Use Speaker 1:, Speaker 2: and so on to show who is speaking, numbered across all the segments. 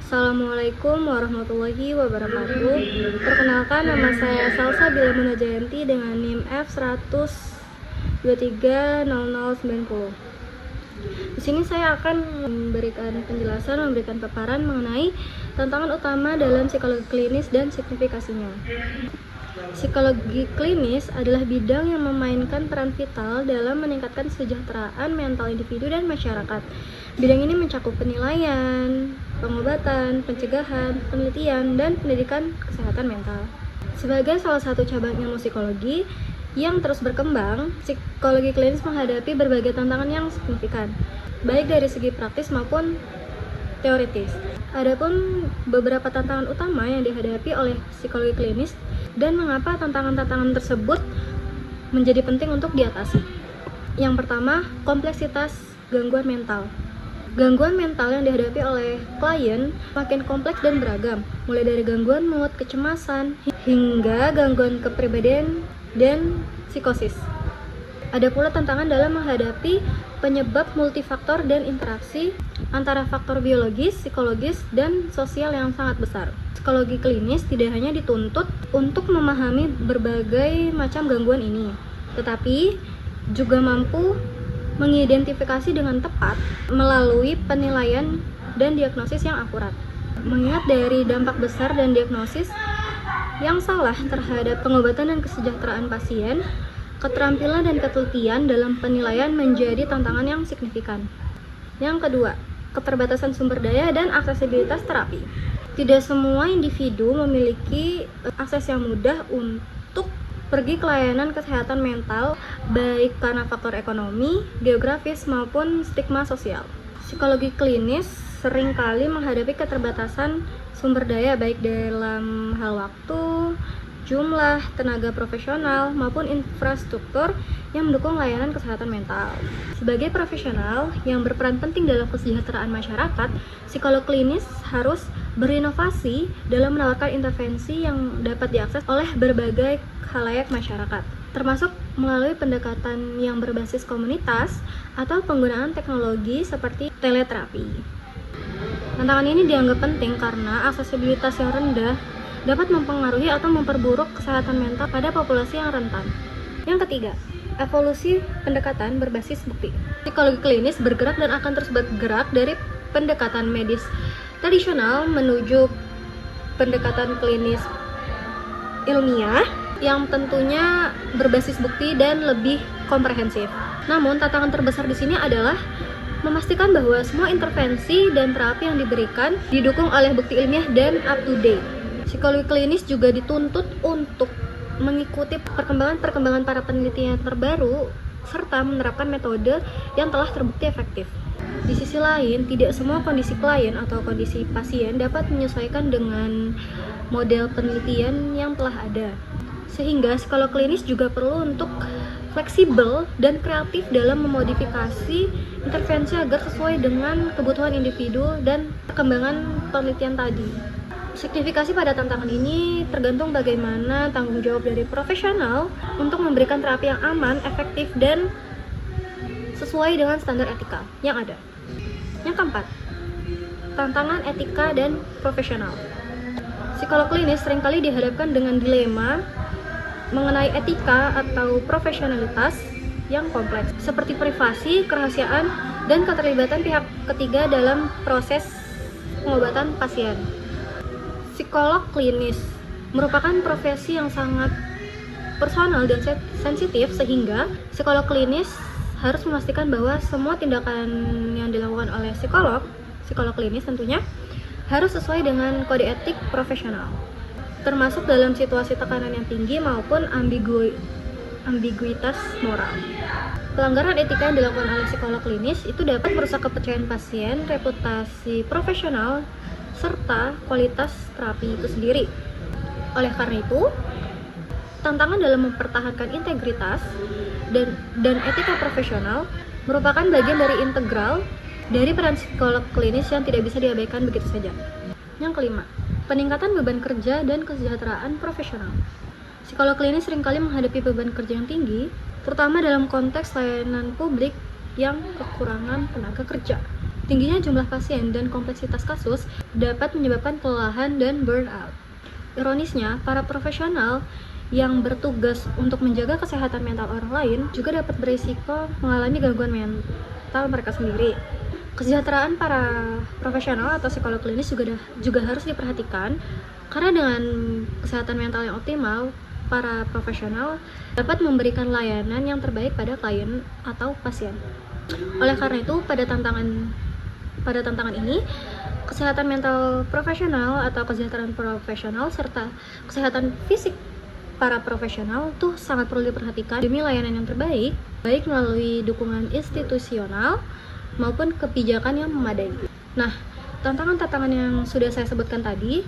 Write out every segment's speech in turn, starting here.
Speaker 1: Assalamualaikum warahmatullahi wabarakatuh. Perkenalkan, nama saya Salsa Bila Munajayanti dengan NIM F100230090. Di sini saya akan memberikan paparan mengenai tantangan utama dalam psikologi klinis dan signifikasinya. Psikologi klinis adalah bidang yang memainkan peran vital dalam meningkatkan kesejahteraan mental individu dan masyarakat. Bidang ini mencakup penilaian, pengobatan, pencegahan, penelitian, dan pendidikan kesehatan mental. Sebagai salah satu cabang ilmu psikologi yang terus berkembang, psikologi klinis menghadapi berbagai tantangan yang signifikan, baik dari segi praktis maupun teoritis. Adapun beberapa tantangan utama yang dihadapi oleh psikologi klinis dan mengapa tantangan-tantangan tersebut menjadi penting untuk diatasi. Yang pertama, kompleksitas gangguan mental. Gangguan mental yang dihadapi oleh klien makin kompleks dan beragam, mulai dari gangguan mood, kecemasan, hingga gangguan kepribadian dan psikosis. Ada pula tantangan dalam menghadapi penyebab multifaktor dan interaksi antara faktor biologis, psikologis, dan sosial yang sangat besar. Psikologi klinis tidak hanya dituntut untuk memahami berbagai macam gangguan ini, tetapi juga mampu mengidentifikasi dengan tepat melalui penilaian dan diagnosis yang akurat. Mengingat dari dampak besar dan diagnosis yang salah terhadap pengobatan dan kesejahteraan pasien, keterampilan dan ketelitian dalam penilaian menjadi tantangan yang signifikan. Yang kedua, keterbatasan sumber daya dan aksesibilitas terapi. Tidak semua individu memiliki akses yang mudah untuk pergi ke layanan kesehatan mental, baik karena faktor ekonomi, geografis, maupun stigma sosial. Psikologi klinis seringkali menghadapi keterbatasan sumber daya baik dalam hal waktu, jumlah tenaga profesional, maupun infrastruktur yang mendukung layanan kesehatan mental. Sebagai profesional yang berperan penting dalam kesejahteraan masyarakat, psikolog klinis harus berinovasi dalam menawarkan intervensi yang dapat diakses oleh berbagai khalayak masyarakat, termasuk melalui pendekatan yang berbasis komunitas atau penggunaan teknologi seperti teleterapi. Tantangan ini dianggap penting karena aksesibilitas yang rendah dapat mempengaruhi atau memperburuk kesehatan mental pada populasi yang rentan. Yang ketiga, evolusi pendekatan berbasis bukti. Psikologi klinis bergerak dan akan terus bergerak dari pendekatan medis tradisional menuju pendekatan klinis ilmiah yang tentunya berbasis bukti dan lebih komprehensif. Namun, tantangan terbesar di sini adalah memastikan bahwa semua intervensi dan terapi yang diberikan didukung oleh bukti ilmiah dan up to date. Psikologi klinis juga dituntut untuk mengikuti perkembangan para peneliti yang terbaru serta menerapkan metode yang telah terbukti efektif. Di sisi lain, tidak semua kondisi klien atau kondisi pasien dapat menyesuaikan dengan model penelitian yang telah ada. Sehingga psikolog klinis juga perlu untuk fleksibel dan kreatif dalam memodifikasi intervensi agar sesuai dengan kebutuhan individu dan perkembangan penelitian tadi. Signifikasi pada tantangan ini tergantung bagaimana tanggung jawab dari profesional untuk memberikan terapi yang aman, efektif, dan sesuai dengan standar etika yang ada. Yang keempat, tantangan etika dan profesional. Psikolog klinis seringkali dihadapkan dengan dilema mengenai etika atau profesionalitas yang kompleks, seperti privasi, kerahasiaan, dan keterlibatan pihak ketiga dalam proses pengobatan pasien. Psikolog klinis merupakan profesi yang sangat personal dan sensitif, sehingga psikolog klinis harus memastikan bahwa semua tindakan yang dilakukan oleh psikolog klinis tentunya harus sesuai dengan kode etik profesional, termasuk dalam situasi tekanan yang tinggi maupun ambiguitas moral. Pelanggaran etika yang dilakukan oleh psikolog klinis itu dapat merusak kepercayaan pasien, reputasi profesional, serta kualitas terapi itu sendiri. Oleh karena itu, tantangan dalam mempertahankan integritas dan etika profesional merupakan bagian dari integral dari peran psikolog klinis yang tidak bisa diabaikan begitu saja. Yang kelima, peningkatan beban kerja dan kesejahteraan profesional. Psikolog klinis seringkali menghadapi beban kerja yang tinggi, terutama dalam konteks layanan publik yang kekurangan tenaga kerja. Tingginya jumlah pasien dan kompleksitas kasus dapat menyebabkan kelelahan dan burnout. Ironisnya, para profesional yang bertugas untuk menjaga kesehatan mental orang lain juga dapat berisiko mengalami gangguan mental mereka sendiri. Kesejahteraan para profesional atau psikolog klinis juga harus diperhatikan, karena dengan kesehatan mental yang optimal, para profesional dapat memberikan layanan yang terbaik pada klien atau pasien. Oleh karena itu, pada tantangan ini, kesehatan mental profesional atau kesejahteraan profesional serta kesehatan fisik para profesional tuh sangat perlu diperhatikan demi layanan yang terbaik, baik melalui dukungan institusional maupun kebijakan yang memadai. Nah, tantangan-tantangan yang sudah saya sebutkan tadi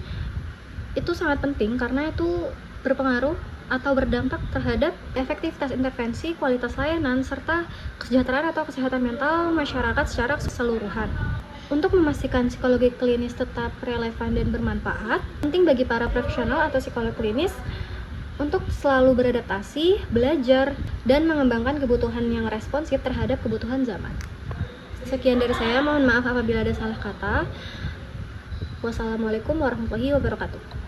Speaker 1: itu sangat penting karena itu berpengaruh atau berdampak terhadap efektivitas intervensi, kualitas layanan, serta kesejahteraan atau kesehatan mental masyarakat secara keseluruhan. Untuk memastikan psikologi klinis tetap relevan dan bermanfaat, penting bagi para profesional atau psikolog klinis untuk selalu beradaptasi, belajar, dan mengembangkan kebutuhan yang responsif terhadap kebutuhan zaman. Sekian dari saya, mohon maaf apabila ada salah kata. Wassalamualaikum warahmatullahi wabarakatuh.